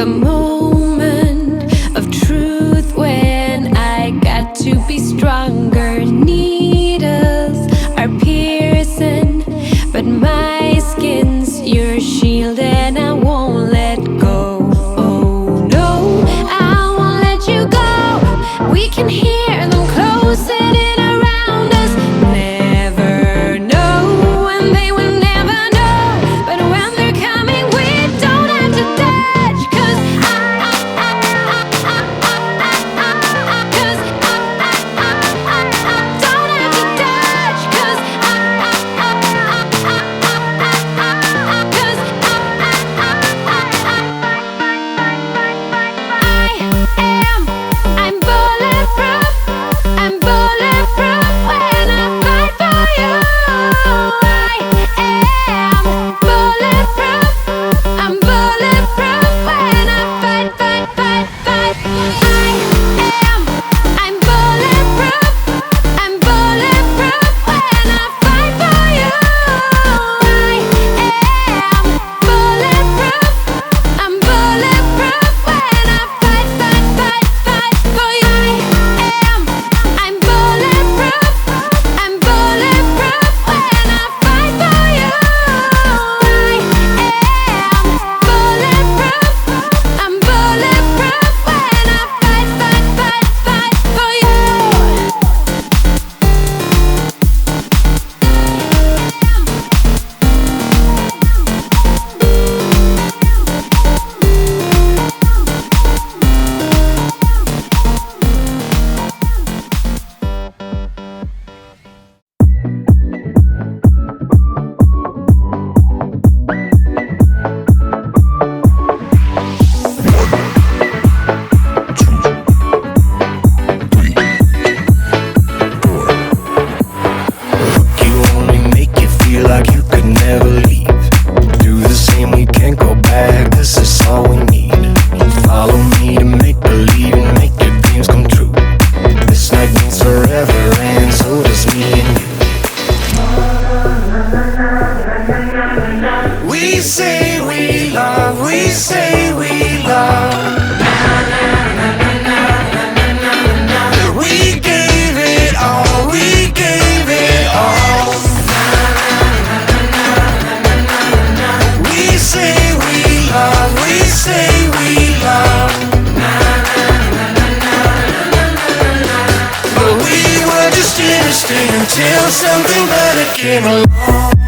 the moment of truth when I got to be stronger. Needles are piercing, but my skin's your shield and I won't let go. Oh no, I won't let you go. We can hear them closing in around us. Never know, and they will never know. But when they're coming, we don't have to dodge. Cause don't have to dodge. Cause I'm bulletproof. I'm bulletproof when I fight for you. I am bulletproof. I'm bulletproof when I fight. I'm bulletproof. I'm bulletproof when I fight for you. I am bulletproof. I'm bulletproof when I fight for you. I'm bulletproof. I'm bulletproof when I fight for you. I am bulletproof. I'm bulletproof when I fight for you. You only make you feel like you could never leave. Do the same, we can't go back, this is all we need. Follow me to make believe and make your dreams come true. This night means forever and so does me and you. We say we love, we say we love. We gave it all, we gave it all. We say we love, we say we love. But we were just innocent until something better came along.